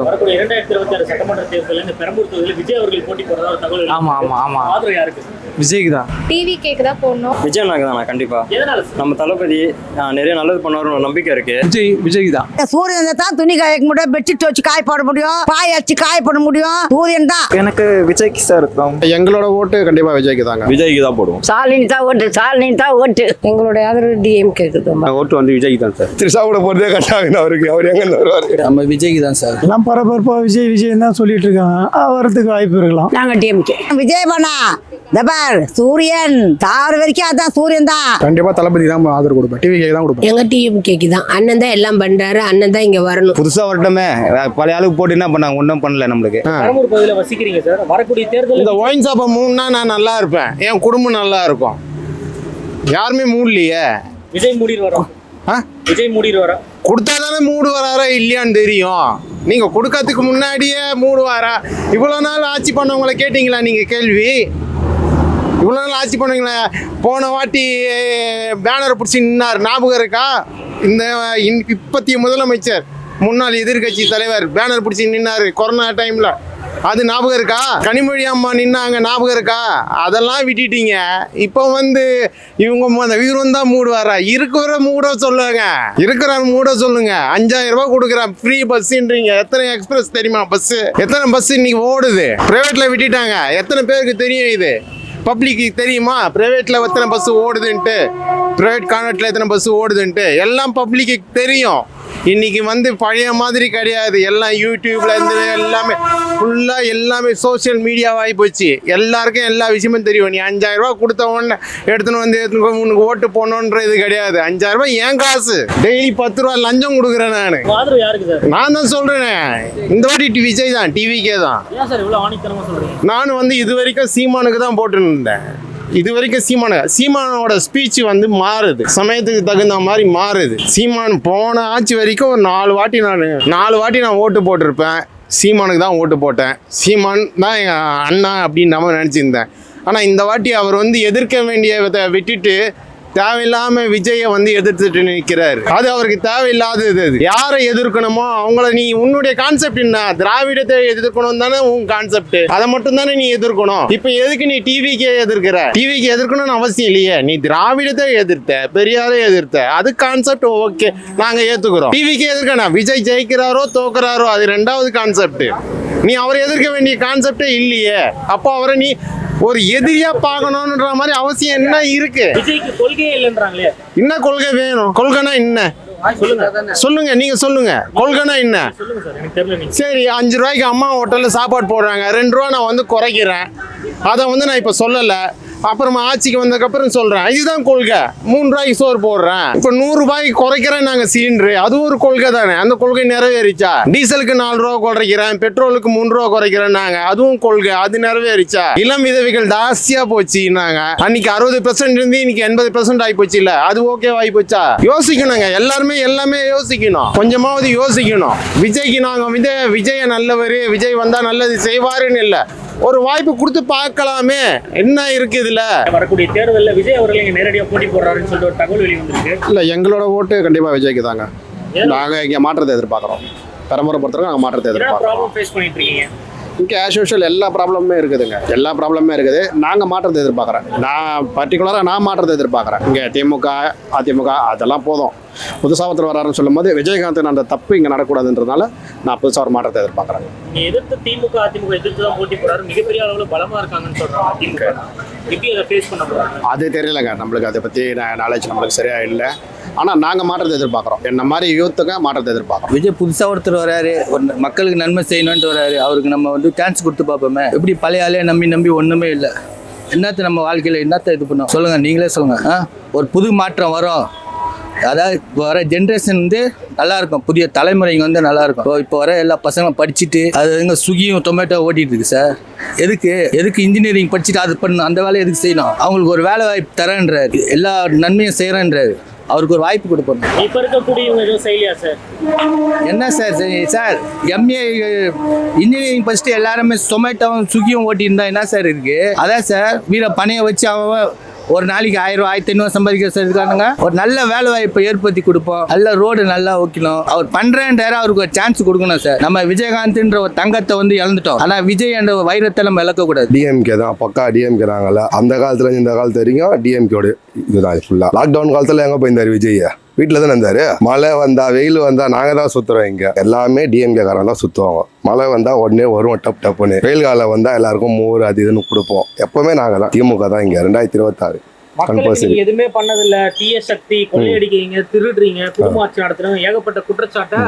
வரக்கூடிய 2026 சட்டமன்ற தேர்தலில் இந்த பெரம்பூர் தொகுதியில் விஜய் அவர்கள் போட்டி போடுறதா ஒரு தகவல். ஆமா ஆமா ஆமா ஆதரவு யாருக்கு? விஜய்க்கு தான். டிவி கேக்கு தான் போடணும். விஜய் நாக்கு தான் கண்டிப்பா. எதனால? நம்ம தளபதி நிறைய நல்லது பண்ணுவாருன்னு ஒரு நம்பிக்கை இருக்கு. விஜய்க்கு தான். சூரியன் தான் துணி காய முடியும், பெட்ஷீட் வச்சு காய போட முடியும், பாய் அடிச்சு காய போட முடியும். சூரியன் தான். எனக்கு விஜய்க்கு சார் இருக்கும். எங்களோட ஓட்டு கண்டிப்பா விஜய்க்கு தாங்க. விஜய்க்கு தான் போடுவோம். ஸ்டாலின் தான் ஓட்டு, ஸ்டாலின் தான் ஓட்டு. எங்களுடைய ஆதரவு டிஎம்கே தான். ஓட்டு வந்து விஜய்க்கு தான் சார். திருசா கூட போறதே கட்டாங்க அவருக்கு. அவர் எங்க வருவாரு? நம்ம விஜய்க்கு தான் சார். எல்லாம் பரபரப்பா விஜய் தான் சொல்லிட்டு இருக்காங்க. வரதுக்கு வாய்ப்பு இருக்கலாம். நாங்க டிஎம்கே. விஜய் பண்ணா தபார் சூரியன் தாறு வரைக்கும் அதான் சூரியன் தான். கண்டிப்பா தளபதி தான் ஆதரவு கொடுப்பேன். டிவி தான் கொடுப்பேன். எங்க டிஎம்கேக்கு தான். அண்ணன் தான் எல்லாம் பண்றாரு. அண்ணன் தான் இங்க வரணும். புதுசா வரட்டுமே. பழைய ஆளுக்கு போட்டு என்ன பண்ணாங்க? ஒன்றும் பண்ணல நம்மளுக்கு. பெரம்பூர் பகுதியில் வசிக்கிறீங்க சார். வரக்கூடிய தேர்தல் இந்த ஒயின் ஷாப்பை மூணுனா நான் நல்லா இருப்பேன், என் குடும்பம் நல்லா இருக்கும். யாருமே மூடலையே. விஜய் மூடிட்டு வரோம். விஜய் மூடிட்டு வரோம். கொடுத்தா தானே மூடு வராரா இல்லையான்னு தெரியும். நீங்க கொடுக்கறதுக்கு முன்னாடியே மூடு வாரா? இவ்வளவு நாள் ஆட்சி பண்ணவங்களை கேட்டீங்களா நீங்க கேள்வி? இவ்வளோ நாள் ஆட்சி பண்ணுவீங்களா? போன வாட்டி பேனர் பிடிச்சி நின்னார், ஞாபகம் இருக்கா? இந்த இப்பத்திய முதலமைச்சர் முன்னாள் எதிர்கட்சி தலைவர் பேனர் பிடிச்சி நின்னாரு கொரோனா டைம்ல, அது ஞாபகம் இருக்கா? கனிமொழி அம்மா நின்னாங்க, ஞாபகம் இருக்கா? அதெல்லாம் விட்டுட்டீங்க. இப்போ வந்து இவங்க இவரும் தான் மூடுவாரா? இருக்கிற மூட சொல்லுங்க, இருக்கிற மூட சொல்லுங்க. 5000 ரூபாய் கொடுக்குறேன் ஃப்ரீ பஸ்ன்றீங்க. எத்தனை எக்ஸ்பிரஸ் தெரியுமா பஸ்? எத்தனை பஸ் இன்னைக்கு ஓடுது? பிரைவேட்ல விட்டுட்டாங்க. எத்தனை பேருக்கு தெரியும் இது? பப்ளிக்கு தெரியுமா பிரைவேட்ல எத்தனை பஸ் ஓடுதுன்ட்டு? பிரைவேட் கான்வென்ட்ல எத்தனை பஸ் ஓடுதுன்ட்டு எல்லாம் பப்ளிக்கு தெரியும். இன்னைக்கு வந்து பழைய மாதிரி கிடையாது. எல்லாம் யூடியூப்ல இருந்து எல்லாமே ஃபுல்லா எல்லாமே சோசியல் மீடியாவாகி போச்சு. எல்லாருக்கும் எல்லா விஷயமும் தெரியும். நீ 5000 ரூபாய் கொடுத்த உடனே எடுத்துன்னு வந்து உனக்கு ஓட்டு போடணுன்றது கிடையாது. 5000 ரூபாய் ஏன் காசு. டெய்லி 10 ரூபா லஞ்சம் கொடுக்குறேன் நான். ஆதரவு யாருக்கு சார்? நான் தான் சொல்றேன், இந்த வாட்டி விஜய் தான், டிவிக்கே தான். ஏன் சார் இவ்வளவு ஆணித்தரமா சொல்றீங்க? நான் வந்து இது வரைக்கும் சீமானுக்கு தான் போட்டுன்னு இருந்தேன். இது வரைக்கும் சீமானோட ஸ்பீச் வந்து மாறுது, சமயத்துக்கு தகுந்த மாதிரி மாறுது. சீமான் போன ஆட்சி வரைக்கும் ஒரு 4 வாட்டி நான் ஓட்டு போட்டிருப்பேன். சீமானுக்கு தான் ஓட்டு போட்டேன். சீமான் தான் எங்கள் அண்ணா அப்படின்னு நம்ம நினச்சிருந்தேன். ஆனால் இந்த வாட்டி அவர் வந்து எதிர்க்க வேண்டியதை விட்டுட்டு தேவையில்லாம விஜயை வந்து எதிர்த்துட்டு நிற்கிறாரு. அது அவருக்கு தேவையில்லாதது. யாரை எதிர்க்கணுமோ அவங்கள நீ, உன்னுடைய கான்செப்ட் என்ன? திராவிடத்தை எதிர்க்கணும் தானே உன் கான்செப்ட். அதை மட்டும் தானே நீ எதிர்க்கணும். இப்ப எதுக்கு நீ டிவிக்கே எதிர்க்கிற? டிவிக்கு எதிர்க்கணும்னு அவசியம் இல்லையே. நீ திராவிடத்தை எதிர்த்த, பெரியாரை எதிர்த்த, அது கான்செப்ட் ஓகே, நாங்க ஏத்துக்கிறோம். டிவிக்கு எதிர்க்கணும். விஜய் ஜெயிக்கிறாரோ தோக்குறாரோ அது 2வது கான்செப்ட். நீ அவரை எதிர்க்க வேண்டிய கான்செப்டே இல்லையே. அப்போ அவரை நீ ஒரு எதிரியா பார்க்கணும்ன்ற மாதிரி அவசியம் என்ன இருக்கு? விஜய்க்கு கொள்கையே இல்லைன்றாங்களே. என்ன கொள்கை வேணும்? கொள்கைனா என்ன சொல்லுங்க, நீங்க சொல்லுங்க. கொள்கைனா என்ன? சரி, 5 ரூபாய்க்கு அம்மா ஹோட்டல்ல சாப்பாடு போடுறாங்க, 2 ரூபா நான் வந்து குறைக்கிறேன். அதை வந்து நான் இப்ப சொல்லல, அப்புறமா ஆட்சிக்கு வந்ததுக்கப்புறம் சொல்றேன். இதுதான் கொள்கை. 3 ரூபாய்க்கு சோறு போடுறேன், இப்ப 100 ரூபாய்க்கு குறைக்கிறேன் நாங்க சிலிண்டரு. அது ஒரு கொள்கை தானே. அந்த கொள்கை நிறைவேறிச்சா? டீசலுக்கு 4 ரூபா குறைக்கிறேன், பெட்ரோலுக்கு 3 ரூபா குறைக்கிறேன் நாங்க, அதுவும் கொள்கை. அது நிறைவேறிச்சா? இளம் விதவைகள் ஜாஸ்தியா போச்சுன்னாங்க. அன்னைக்கு 60% இருந்து இன்னைக்கு 80% ஆகி போச்சு. இல்ல அது ஓகே ஆகி போச்சா? யோசிக்கணுங்க. எல்லாமே யோசிக்கணும். கொஞ்சமாவது யோசிக்கணும். விஜய்க்கு நாங்க வந்து விஜய நல்லவர், விஜய் வந்தா நல்லது செய்வாருன்னு இல்ல, ஒரு வாய்ப்பு கொடுத்து பார்க்கலாமே, என்ன இருக்கு இதுல? வரக்கூடிய தேர்தலில் விஜய் அவர்கள் இங்க நேரடியாக போட்டி போடுறாருன்னு சொல்லிட்டு ஒரு தகவல் வெளிவந்திருக்கு. இல்ல, எங்களோட ஓட்டு கண்டிப்பா விஜய்க்கு தாங்க. நாங்க இங்க மாற்றத்தை எதிர்பார்க்கிறோம். பெரம்பூரை பொறுத்தவரைக்கும் நாங்க மாற்றத்தை எதிர்பார்க்கிறோம். ஃபேஸ் பண்ணிட்டு இருக்கீங்க இங்கே ஆஸ் யூஷுவல் எல்லா ப்ராப்ளமுமே இருக்குதுங்க. எல்லா ப்ராப்ளமே இருக்குது. நாங்கள் மாற்றத்தை எதிர்பார்க்குறேன். நான் பர்டிகுலராக நான் மாற்றத்தை எதிர்பார்க்குறேன். இங்கே திமுக அதிமுக அதெல்லாம் போதும். புதுசாக ஒருத்தர் வராருன்னு சொல்லும் போது விஜயகாந்த் அந்த தப்பு இங்கே நடக்கூடாதுன்றதுனால நான் புதுசாக ஒரு மாற்றத்தை எதிர்பார்க்குறேன். எதிர்த்து திமுக அதிமுக எதிர்த்து தான் போட்டி போடுறாரு, மிகப்பெரிய அளவில் பலமாக இருக்காங்கன்னு சொல்கிறாங்க திமுக. எப்படி அதை ஃபேஸ் பண்ண போகிறாங்க? அது தெரியலங்க நம்மளுக்கு. அதை பற்றி நாலேஜ் நம்மளுக்கு சரியா இல்லை. ஆனால் நாங்கள் மாற்றத்தை எதிர்பார்க்குறோம். என்ன மாதிரி யூத்துக்கு மாற்றத்தை எதிர்பார்க்குறோம். விஜய் புதுசாக ஒருத்தர் வராரு, மக்களுக்கு நன்மை செய்யணும்னு வராரு. அவருக்கு நம்ம வந்து சான்ஸ் கொடுத்து பார்ப்போமே. எப்படி பழைய ஆளே நம்பி ஒன்றுமே இல்லை. என்னத்தை நம்ம வாழ்க்கையில் என்னத்தை இது பண்ணோம் சொல்லுங்க, நீங்களே சொல்லுங்க. ஒரு புது மாற்றம் வரும். அதாவது வர ஜென்ரேஷன் வந்து நல்லா இருக்கும், புதிய தலைமுறைங்க வந்து நல்லா இருக்கும். இப்போ வர எல்லா பசங்களும் படிச்சுட்டு அது ஸ்விக்கியும் டொமேட்டோ ஓட்டிட்டு இருக்கு சார். எதுக்கு இன்ஜினியரிங் படிச்சுட்டு அது பண்ணணும்? அந்த வேலையை எதுக்கு செய்யணும்? அவங்களுக்கு ஒரு வேலை வாய்ப்பு தரேன்றாரு, எல்லா நன்மையும் செய்யறேன்றாரு. அவருக்கு ஒரு வாய்ப்பு கொடுப்போம். இப்போ இருக்கக்கூடியவங்க எதுவும் செய்யலையா சார்? என்ன சார் சார் எம்ஏ இன்ஜினியரிங் படிச்சுட்டு எல்லாருமே சொமேட்டோவும் ஸ்விக்கியும் ஓட்டியிருந்தா என்ன சார் இருக்கு? அதான் சார் வீர பணையை வச்சு அவன் ஒரு நாளைக்கு 1000 1500 சம்பாதிக்கிறதுக்கானுங்க ஒரு நல்ல வேலை வாய்ப்பை ஏற்படுத்தி கொடுப்போம். நல்ல ரோடு நல்லா வைக்கணும். அவர் பண்றேன்றாரு, அவருக்கு ஒரு சான்ஸ் கொடுக்கணும் சார். நம்ம விஜயகாந்த்ன்ற ஒரு தங்கத்தை வந்து இழந்துட்டோம். ஆனா விஜய் என்ற வைரத்தை நம்ம இழக்க கூடாது. டிஎம்கே தான், பக்கா டிஎம்கே நாங்கல்ல. அந்த காலத்துல இந்த காலத்து வரைக்கும் டிஎம்கேோட இதுதான் ஃபுல்லா. லாக்டவுன் காலத்துல எங்க போயிருந்தாரு விஜய்? வீட்டில் தானே இருந்தாரு. மழை வந்தா வெயில் வந்தா நாங்கள் தான் சுத்துறோம். இங்க எல்லாமே டிஎம்கே காரன் தான் சுத்துவாங்க. மழை வந்தா உடனே வருவோம் டப் டப்புன்னு. வெயில் காலம் வந்தா எல்லாருக்கும் மோர் அது இதுன்னு கொடுப்போம். எப்பவுமே நாங்கள் தான் திமுக தான் இங்க 2026. மக்களுக்கு நீங்க எதுவுமே பண்ணதில்ல, தீய சக்தி, கொள்ளையடிக்கிறீங்க, திருடுறீங்க, குடும்ப ஆட்சி நடத்துறீங்க, ஏகப்பட்ட குற்றச்சாட்டை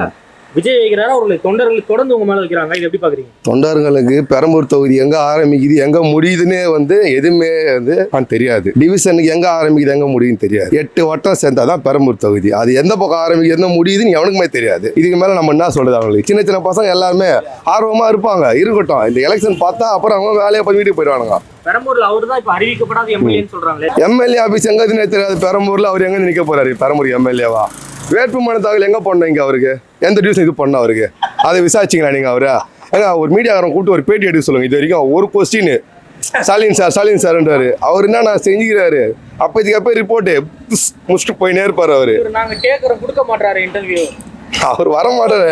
விஜய் வைக்கிறாரு. அவர்களை தொண்டர்களுக்கு தொடர்ந்து உங்க மேல வைக்கிறாங்க. இது எப்படி பாக்குறீங்க? தொண்டர்களுக்கு பெரம்பூர் தொகுதி எங்க ஆரம்பிக்குது எங்க முடியுதுன்னே வந்து எதுவுமே வந்து தெரியாது. டிவிஷனுக்கு எங்க ஆரம்பிக்குது எங்க முடியுதுன்னு தெரியாது. 8 வட்டம் சேர்ந்தாதான் பெரம்பூர் தொகுதி. அது எந்த பக்கம் ஆரம்பிக்குது எந்த முடியுதுன்னு எவனுக்குமே தெரியாது. இதுக்கு மேல நம்ம என்ன சொல்றது? அவங்களுக்கு சின்ன சின்ன பசங்க எல்லாருமே ஆர்வமா இருப்பாங்க. இருக்கட்டும், இந்த எலெக்ஷன் பார்த்தா அப்புறம் அவங்க வேலையை பண்ணி வீட்டுக்கு போயிடுவானுங்க. பெரம்பூர்ல அவரு தான் இப்ப அறிவிக்கப்படாத எம்எல்ஏன்னு சொல்றாங்களே. எம்எல்ஏ ஆபீஸ் எங்க தெரியாது. பெரம்பூர்ல அவர் எங்க நிக்க போறாரு? பெரம்பூர் எம்எல்ஏவா? வேட்புமனு தாக்கல் எங்க பண்ண? இங்க அவருக்கு எந்த டிவிஷன் இது பண்ண? அவருக்கு அதை விசாரிச்சிங்களா நீங்க? அவரு ஏங்க ஒரு மீடியாக்காரன் கூப்பிட்டு ஒரு பேட்டி எடுக்க சொல்லுங்க. இது வரைக்கும் ஒரு கொஸ்டின் ஸ்டாலின் சார்ன்றாரு. அவர் என்ன நான் செஞ்சுக்கிறாரு? அப்போதைக்கு அப்போ ரிப்போர்ட்டு முடிச்சுட்டு போயினே இருப்பாரு. அவரு நாங்க கேட்கறோம், கொடுக்க மாட்டாரு இன்டர்வியூ. அவர் வர மாட்டாரு.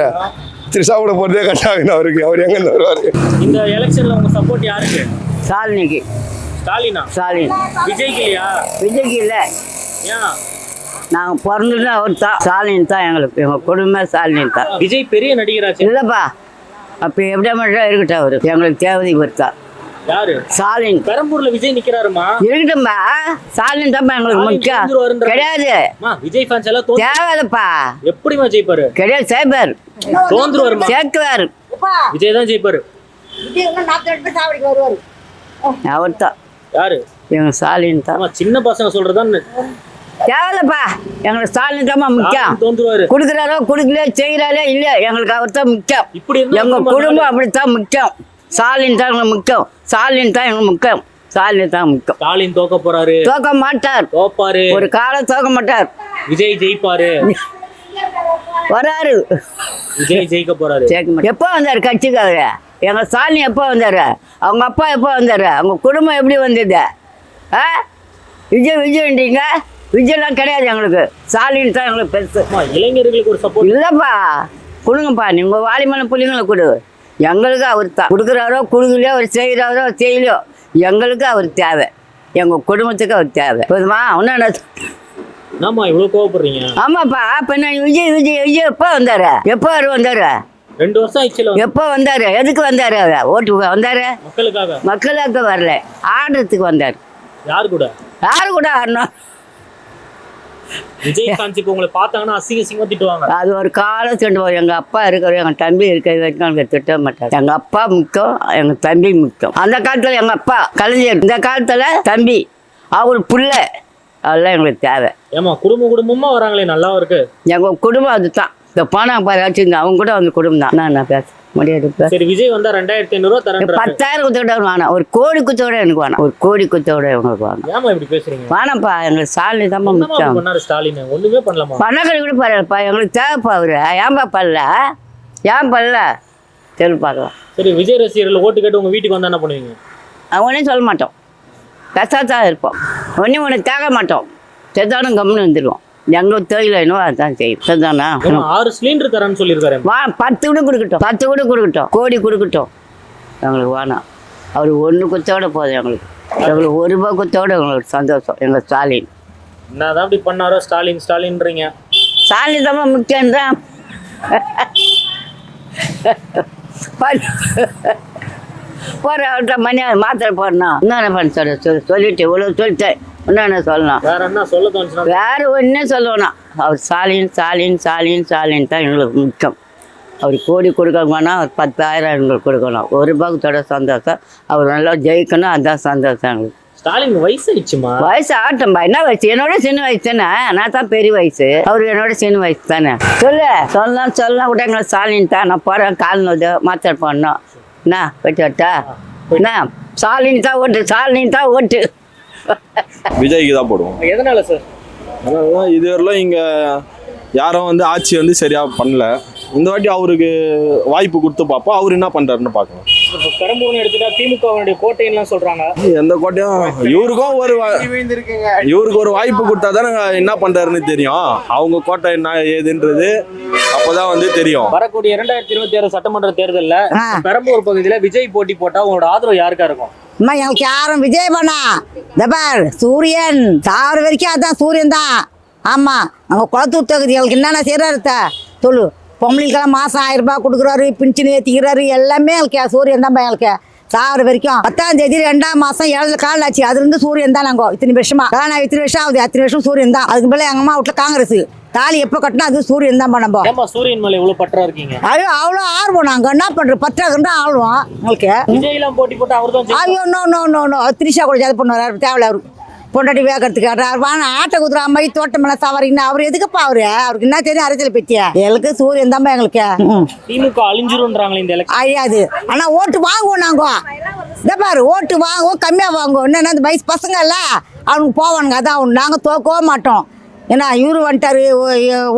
திருசாவோட போறதே கட்டாகுது அவருக்கு. அவர் எங்க இருந்து வருவாரு? இந்த எலெக்ஷன்ல உங்க சப்போர்ட் யாருக்கு? ஸ்டாலினுக்கு. ஸ்டாலினா? ஸ்டாலின். விஜய்க்கு இல்லையா? விஜய்க்கு இல்லை. ஏன்? நாங்கள் பிறந்தது அவர் தான். ஸ்டாலின் தான் எங்களுக்கு. எங்கள் குடும்பமே ஸ்டாலின் தான். விஜய் பெரிய நடிகராச்சு. இல்லைப்பா, அப்போ எப்படியா மட்டும் இருக்கட்டும். அவர் எங்களுக்கு தேவை இவர் தான். யாரு? ஸ்டாலின். பெரம்பூர்ல விஜய் நிக்கிறாருமா? இருக்கட்டும்பா, ஸ்டாலின் தான் எங்களுக்கு முக்கியம். கிடையாது விஜய் ஃபேன்ஸ் எல்லாம் தேவையில்லப்பா. எப்படிமா ஜெயிப்பாரு? கிடையாது, சேப்பர் தோந்துருவாருமா? சேர்க்குவார். விஜய் தான் ஜெயிப்பாரு. அவர் தான். யாரு? எங்க ஸ்டாலின் தான். சின்ன பசங்க சொல்றதான் தேவையில்லப்பா, எங்களுக்கு ஸ்டாலின் தான் முக்கியம். தோந்துருவாரு. கொடுக்குறாரோ கொடுக்கல, செய்கிறாரோ இல்லையா, எங்களுக்கு அவர் தான் முக்கியம். இப்படி எங்க குடும்பம் அப்படித்தான் முக்கியம். ஸ்டாலின் தான் எங்களுக்கு முக்கியம். ஸ்டாலின் தான் எங்களுக்கு முக்கியம். ஸ்டாலின் தான் முக்கியம். ஸ்டாலின் தோக்க போறாரு. தோக்க மாட்டார். தோப்பாரு. ஒரு காலம் தோக்க மாட்டார். விஜய் ஜெயிப்பாரு. வராரு. விஜய் ஜெயிக்க போறாரு. எப்போ வந்தாரு கட்சிக்கு அவரு? எங்க ஸ்டாலின் எப்போ வந்தாரு? அவங்க அப்பா எப்போ வந்தாரு? அவங்க குடும்பம் எப்படி வந்தது? விஜய்ன்றீங்க. விஜய்லாம் கிடையாது எங்களுக்கு. ஸ்டாலின் தான் எங்களுக்கு பெருசு. இளைஞர்களுக்கு ஒரு சப்போர்ட் இல்லைப்பா, கொடுங்கப்பா. நீங்கள் வாலிமான பிள்ளைங்களை கொடு. எங்களுக்கு அவர் தான். கொடுக்குறாரோ கொடுக்கலையோ, அவர் செய்கிறாரோ செய்யலையோ, எங்களுக்கு அவர் தேவை. எங்கள் குடும்பத்துக்கு அவர் தேவை. போதுமா? ஒன்றும் என்னம்மா இவ்வளோ கோவப்படுறீங்க? ஆமாப்பா. இப்போ நான் விஜய் எப்போ வந்தாரு? எப்போ அவர் வந்தாரு? 2 வருஷம் ஆயிடுச்சு. எப்போ வந்தாரு? எதுக்கு வந்தாரு? ஓட்டுக்கு வந்தாரு? மக்களுக்காக. மக்களுக்கு வரல, ஆடுறதுக்கு வந்தார். யாரு கூட? யாரு கூட ஆடணும்? விஜய் ஃபேன்ஸ் இப்போ உங்களை பார்த்தாங்கன்னா அசிங்கமா திட்டுவாங்க. அது ஒரு காலம் திட்டுவோம். எங்கள் அப்பா இருக்கிற, எங்கள் தம்பி இருக்கிற வரைக்கும் எனக்கு திட்ட மாட்டார். எங்கள் அப்பா முக்கியம், எங்கள் தம்பி முக்கியம். அந்த காலத்தில் எங்கள் அப்பா கலைஞர், இந்த காலத்தில் தம்பி, அவர் பிள்ளை, அதெல்லாம் எங்களுக்கு தேவை. ஏமா குடும்பமா வராங்களே, நல்லா இருக்கு. எங்கள் குடும்பம் அதுதான். இந்த பணம் பாரு வச்சுருந்தேன், அவங்க கூட அந்த குடும்பம் தான். நான் பேச முடியாது. சரி, விஜய் வந்தா 2500 ரூபா தரேன். 10,000 குத்தோட வேணாம், ஒரு கோடி குத்தோட எனக்கு வேணாம். ஒரு கோடி குத்தோட உங்களுக்கு வேணும். ஏமா இப்படி பேசுறீங்க? வேணாம்ப்பா, எங்களுக்கு ஸ்டாலின் தான் முக்கியம். ஸ்டாலின் ஒண்ணுமே பண்ணலாமா? பணக்கறி கூட பரவாயில்லப்பா, எங்களுக்கு தேவைப்பா. அவரு ஏன்பா பண்ணல? ஏன் பண்ணல தெரு பார்க்கலாம். சரி, விஜய் ரசிகர்கள் ஓட்டு கேட்டு உங்க வீட்டுக்கு வந்தா என்ன பண்ணுவீங்க? ஒன்றும் சொல்ல மாட்டோம், பெசாத்தான் இருப்போம். ஒன்று தேக மாட்டோம். செத்தானும் கம்முன்னு வந்துடுவோம். எங்களுக்கு தொழில் வேணும், அதுதான் செய்யும். சரிதானா? 6 சிலிண்டர் தரேன்னு சொல்லியிருக்காரு. 10 கூட கொடுக்கட்டும், 10 கூட கொடுக்கட்டும், கோடி கொடுக்கட்டும், எங்களுக்கு வேணாம். அவர் 1 குத்தோட போதும் எங்களுக்கு. எங்களுக்கு 1 ரூபா குத்தோட எங்களுக்கு சந்தோஷம். எங்கள் ஸ்டாலின் என்னதான் அப்படி பண்ணாரோ? ஸ்டாலின்றீங்க. ஸ்டாலின் தான் முக்கியம்தான். போகிற மணி மாத்திரை போடணும். என்னென்ன பண்ண சொல்லிட்டு இவ்வளோ சொல்லிட்டேன். என்னென்ன சொல்லணும்? வேற என்ன சொல்ல தோணுச்சுன்னா? வேற ஒன்றும் சொல்லணும். அவர் ஸ்டாலின் தான் எங்களுக்கு முக்கியம். அவர் கோடி கொடுக்கணும்னா அவர் 10,000 எங்களுக்கு கொடுக்கணும். 1 ரூபாய்க்கு தொட சந்தோஷம். அவர் நல்லா ஜெயிக்கணும், அதுதான் சந்தோஷம் எங்களுக்கு. ஸ்டாலின் வயசு ஆயிடுச்சுமா? வயசு ஆட்டம்பா. என்ன வயசு? என்னோட சின்ன வயசு தானே. நான் தான் பெரிய வயசு, அவர் என்னோட சின்ன வயசு தானே. சொல்லலாம் கூட எங்களை ஸ்டாலின் தான். நான் போகிறேன், கால் நோது மாத்திரை போடணும். என்ன போயிட்டு வரட்டா? என்ன ஸ்டாலின் தான் ஓட்டு. விஜய்க்கு தான் போடுவோம். எதனால சார்? அதனால இதுவரையிலும் இங்கே யாரும் வந்து ஆட்சி வந்து சரியாக பண்ணல. இந்த வாட்டி அவருக்கு வாய்ப்பு கொடுத்து பார்ப்போம், அவர் என்ன பண்ணுறாருன்னு பார்க்கலாம். பெரம்பூர்னு எடுத்துட்டா திமுகவுடைய கோட்டைன்னு சொல்றாங்க. எந்த கோட்டையும் இவருக்கு ஒரு வாய்ப்பு கொடுத்தா தானே என்ன பண்றாருன்னு தெரியும். அவங்க கோட்டை என்ன ஏதுன்றது அப்பதான் வந்து தெரியும். வரக்கூடிய 2026 சட்டமன்ற தேர்தல்ல பெரம்பூர் பகுதியில விஜய் போட்டி போட்டா உங்களோட ஆதரவு யாருக்கா இருக்கும்? எனக்கு யாரும் விஜய் பண்ணா தபார் சூரியன் சாவர வரைக்கும் அதான் சூரியன் தான். ஆமா அங்க குளத்தூர் தொகுதிகளுக்கு என்னென்ன செய்யறாரு சொல்லு. பொம்பளைக்கெல்லாம் மாசம் 1000 ரூபாய் கொடுக்குறாரு, பின்ஷன் ஏற்றிக்கிறாரு, எல்லாமே எனக்கு சூரியன் தான் எனக்கு சாவர வரைக்கும். 10ஆம் தேதி 2ஆம் மாசம் 7 கால் ஆச்சு. அதுல இருந்து சூரியன் தான். நாங்க இத்தனை வருஷமா நான் இத்தனை வருஷம் ஆகுது, அத்தனை வருஷம் சூரியன் தான். அதுக்கு மேலே எங்க அம்மா வீட்டுல காங்கிரஸ் தாலி எப்போ கட்டினா அது சூரியன் தான் பண்ண. சூரியன் மேல இவ்வளவு பற்றா இருக்கீங்க? ஐயோ அவ்வளோ ஆர்வம். நாங்க என்ன பண்றோம், பற்றாக்குன்னு ஆழ்வோம் உங்களுக்கு. விஜய் எல்லாம் போட்டி போட்டு அவர் தான். ஐயோ நோ திரிஷா கூட ஜாதி பண்ணுவார். தேவையில்ல அவரு பொண்டாட்டி வேக்கிறதுக்கு ஆட்டை குதிரை அம்மாயி தோட்டம் மேலே சவாரிங்கன்னா அவர் எதுக்குப்பா அவருக்கு என்ன தெரியும் அரசியல் பத்தியா? எங்களுக்கு சூரியன் தான் எங்களுக்கு. திமுக அழிஞ்சிருன்றாங்களே இந்த எலெக்ஷன். அழியாது, ஆனா ஓட்டு வாங்குவோம் நாங்க. இதை பாரு ஓட்டு வாங்குவோம், கம்மியா வாங்குவோம். என்னன்னா இந்த வயசு பசங்க இல்ல அவனுக்கு போவானுங்க. அதான் நாங்க தோக்கவே மாட்டோம். ஏன்னா இவரு வந்துட்டாரு,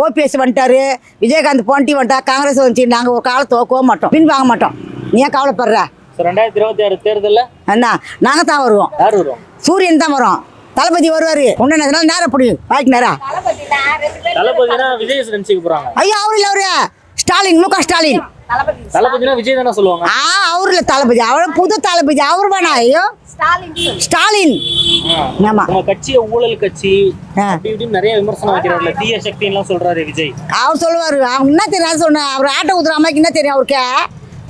ஓபிஎஸ் வந்துட்டாரு, விஜயகாந்த் போன்ட்டி வந்துட்டா, காங்கிரஸ் வந்துச்சு. நாங்க ஒரு காலம் தோக்கவே மாட்டோம், பின் வாங்க மாட்டோம். நீ ஏன் கவலைப்படுற? 2026 தேர்தல்ல என்ன நாங்க தான் வருவோம். யார் வருவோம்? சூரியன் தான் வரும். தளபதி வருவாரு. ஒன்னு நேரம் புடி வாய்க்கு நேரம். தளபதினா விஜய் நினைச்சுக்க போறாங்க. ஐயோ அவரு இல்ல, அவரு ஸ்டாலின், முக ஸ்டாலின். தளபதினா விஜய் தானே சொல்லுவாங்க. அவரு இல்ல தளபதி, அவரு புது தளபதி. அவரு வேணா. ஐயோ ஸ்டாலின். ஆமா உங்க கட்சியை ஊழல் கட்சி அப்படி இப்படின்னு நிறைய விமர்சனம் வைக்கிறாருல, தீய சக்தி எல்லாம் சொல்றாரு விஜய். அவர் சொல்லுவாரு. அவங்க என்ன தெரியாது சொன்ன. அவர் ஆட்டோ குதிரை அம்மாக்கு என்ன தெரியும் அவருக்கு?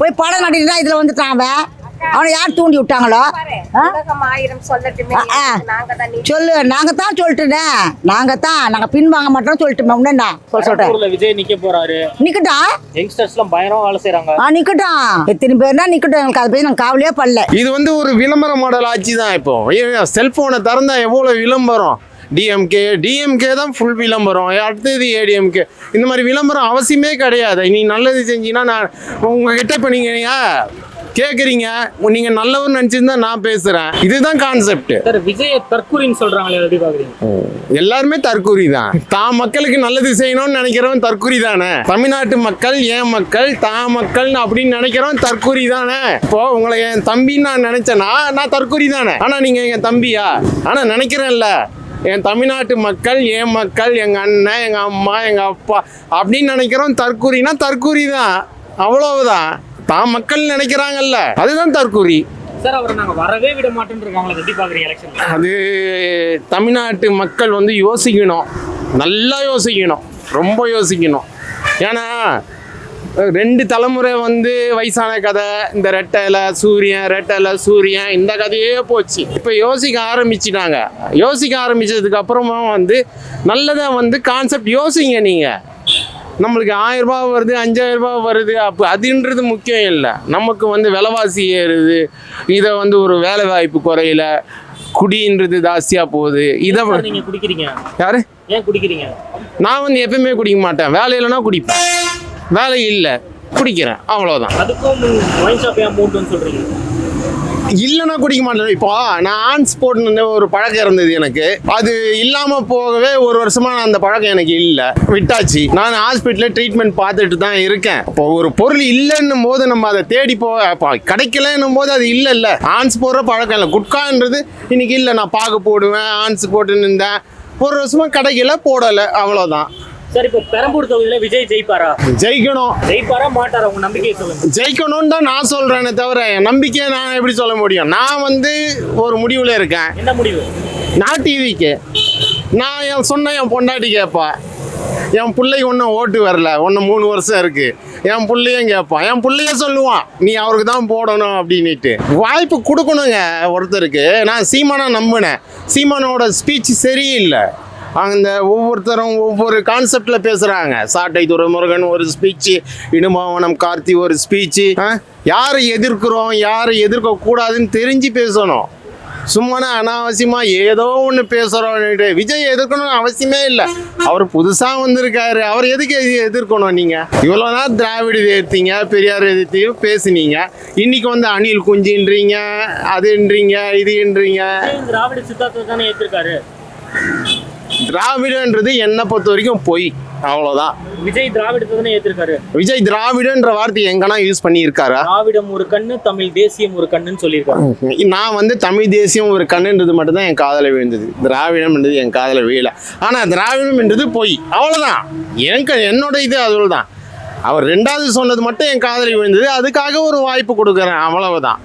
போய் படம் நடிட்டு இதுல வந்துட்டான் அவன். அவனை யார் தூண்டி விட்டாங்களோ? சொல்லு. நாங்க தான் சொல்லிட்டுனே. நாங்க பின் வாங்க மாட்டோம் சொல்லிட்டுமே. உடனே சொல்றேன் விஜய் நிக்க போறாரு. நிக்கட்டா. யங்ஸ்டர்ஸ் எல்லாம் பயங்கரமா வேலை செய்யறாங்க. நிக்கட்டும். எத்தனை பேர்னா நிக்கட்டும். எங்களுக்கு அதை பத்தி நாங்க கவலையே படல. இது வந்து ஒரு விளம்பர மாடல் ஆட்சி தான். இப்போ செல்போனை திறந்தா எவ்வளவு விளம்பரம். டிஎம்கே தான் ஃபுல் விளம்பரம். அடுத்தது ஏடிஎம்கே. இந்த மாதிரி விளம்பரம் அவசியமே கிடையாது. நீ நல்லது செஞ்சீங்கன்னா நான் உங்ககிட்ட இப்போ நீங்கள் கேட்குறீங்க, நீங்க நல்லவர் நினைச்சிருந்தா நான் பேசுறேன். இதுதான் கான்செப்ட். விஜய் தற்கூரின்னு சொல்றாங்களே, எப்படி பாக்குறீங்க? எல்லாருமே தற்கூரி தான். தான் மக்களுக்கு நல்லது செய்யணும்னு நினைக்கிறவன் தற்கூரி தானே. தமிழ்நாட்டு மக்கள் என் மக்கள், தான் மக்கள் அப்படின்னு நினைக்கிறவன் தற்கூரி தானே. இப்போ உங்களை என் தம்பின்னு நான் நினைச்சேன்னா நான் தற்கூரி தானே. ஆனா நீங்க என் தம்பியா? ஆனா நினைக்கிறேன்ல, என் தமிழ்நாட்டு மக்கள் என் மக்கள், எங்க அண்ணன், எங்க அம்மா, எங்க அப்பா அப்படின்னு நினைக்கிறோம். தற்கூரினா தற்கூரி தான், அவ்வளவுதான். தான் மக்கள் நினைக்கிறாங்கல்ல, அதுதான் தற்கூரி. சார் அவரை நாங்க வரவே விட மாட்டேன்னு இருக்காங்களே, எப்படி பாக்குறீங்க எலெக்ஷன்? அது தமிழ்நாட்டு மக்கள் வந்து யோசிக்கணும், நல்லா யோசிக்கணும், ரொம்ப யோசிக்கணும். ஏன்னா 2 தலைமுறை வந்து வயசான கதை, இந்த ரெட்டை சூரியன் இந்த கதையே போச்சு. இப்போ யோசிக்க ஆரம்பிச்சிட்டாங்க. யோசிக்க ஆரம்பிச்சதுக்கு அப்புறமா வந்து நல்லதா வந்து கான்செப்ட் யோசிங்க. நீங்கள் நம்மளுக்கு 1000 ரூபாய் வருது, 5000 ரூபாய் வருது, அப்போ அதுன்றது முக்கியம் இல்லை. நமக்கு வந்து விலைவாசி ஏறுது, இதை வந்து ஒரு வேலை வாய்ப்பு குறையில, குடின்றது ஜாஸ்தியாக போகுது. இதை நீங்க குடிக்கிறீங்க? யாரு? ஏன் குடிக்கிறீங்க? நான் வந்து எப்பவுமே குடிக்க மாட்டேன். வேலை இல்லைன்னா குடிப்பேன், வேலை இல்லை குடிக்கிறேன், அவ்வளோதான். அதுக்கும் ஒயின் ஷாப் ஏன் மூட்டுன்னு சொல்றீங்க? இல்லைன்னா குடிக்க மாட்டேன். இப்போ நான் ஆன்ஸ் போட்டு ஒரு பழக்கம் இருந்தது எனக்கு. அது இல்லாமல் போகவே 1 வருஷமா நான் அந்த பழக்கம் எனக்கு இல்லை, விட்டாச்சு. நான் ஹாஸ்பிட்டலில் ட்ரீட்மெண்ட் பார்த்துட்டு தான் இருக்கேன். இப்போ ஒரு பொருள் இல்லைன்னும் போது நம்ம அதை தேடி கிடைக்கலன்னும் போது அது இல்லை. ஆன்ஸ் போடுற பழக்கம் இல்லை. குட்கான்றது இன்னைக்கு இல்லை. நான் பாகு போடுவேன், ஆன்ஸ் போட்டுன்னு இருந்தேன். 1 வருஷமா கிடைக்கல, போடலை, அவ்வளோதான். சரி, இப்போ பெரம்பூர் தொகுதியில விஜய் ஜெயிப்பாரா? ஜெயிப்பாரா மாட்டாரா? உங்க நம்பிக்கையை சொல்லுங்க. ஜெயிக்கணும்னு தான் நான் சொல்றேனே தவிர என் நம்பிக்கையை நான் எப்படி சொல்ல முடியும்? நான் வந்து ஒரு முடிவுல இருக்கேன். என்ன முடிவு? நான் டிவிக்கு நான் என் பொண்டாட்டி கேட்பா. என் பிள்ளைக்கு ஒன்றும் ஓட்டு வரல, 3 வருஷம் இருக்கு. என் பிள்ளையும் கேட்பான். என் பிள்ளைய சொல்லுவான், நீ அவருக்கு தான் போடணும் அப்படின்ட்டு. வாய்ப்பு கொடுக்கணுங்க ஒருத்தருக்கு. நான் சீமானா நம்பினேன். சீமானோட ஸ்பீச் சரியில்லை. அந்த ஒவ்வொருத்தரும் ஒவ்வொரு கான்செப்டில் பேசுகிறாங்க. சாட்டை துரைமுருகன் ஒரு ஸ்பீச்சு, இடுமாவனம் கார்த்தி ஒரு ஸ்பீச்சு. யாரை எதிர்க்கிறோம், யாரை எதிர்க்கக்கூடாதுன்னு தெரிஞ்சு பேசணும். சும்மா அனாவசியமாக ஏதோ ஒன்று பேசுகிறோம். விஜய் எதிர்க்கணும்னு அவசியமே இல்லை. அவர் புதுசாக வந்திருக்காரு, அவர் எதுக்கு எதிர்க்கணும்? நீங்கள் இவ்வளோ நாள் திராவிட எதிர்த்தீங்க, பெரியார் எதிர்த்தையும் பேசுனீங்க. இன்னைக்கு வந்து அணில் குஞ்சின்றீங்க, அதுன்றீங்க, இதுன்றீங்க. திராவிட சித்தாந்தத்தை தானே ஏற்றிருக்காரு. திராவிடன்றது என்னை பொறுத்த வரைக்கும் பொய். அவ்வளோதான். விஜய் திராவிடத்தை தானே ஏத்திருக்காரு. விஜய் திராவிடன்ற வார்த்தையை எங்கன்னா யூஸ் பண்ணியிருக்காரா? திராவிடம் ஒரு கண்ணு, தமிழ் தேசியம் ஒரு கண்ணுன்னு சொல்லியிருக்காரு. நான் வந்து தமிழ் தேசியம் ஒரு கண்ணுன்றது மட்டும்தான் என் காதல விழுந்தது. திராவிடம்ன்றது என் காதல விழல. ஆனால் திராவிடம்ன்றது பொய், அவ்வளோதான். என்னோட இது அதுதான். அவர் ரெண்டாவது சொன்னது மட்டும் என் காதல விழுந்தது. அதுக்காக ஒரு வாய்ப்பு கொடுக்குறேன், அவ்வளவுதான்.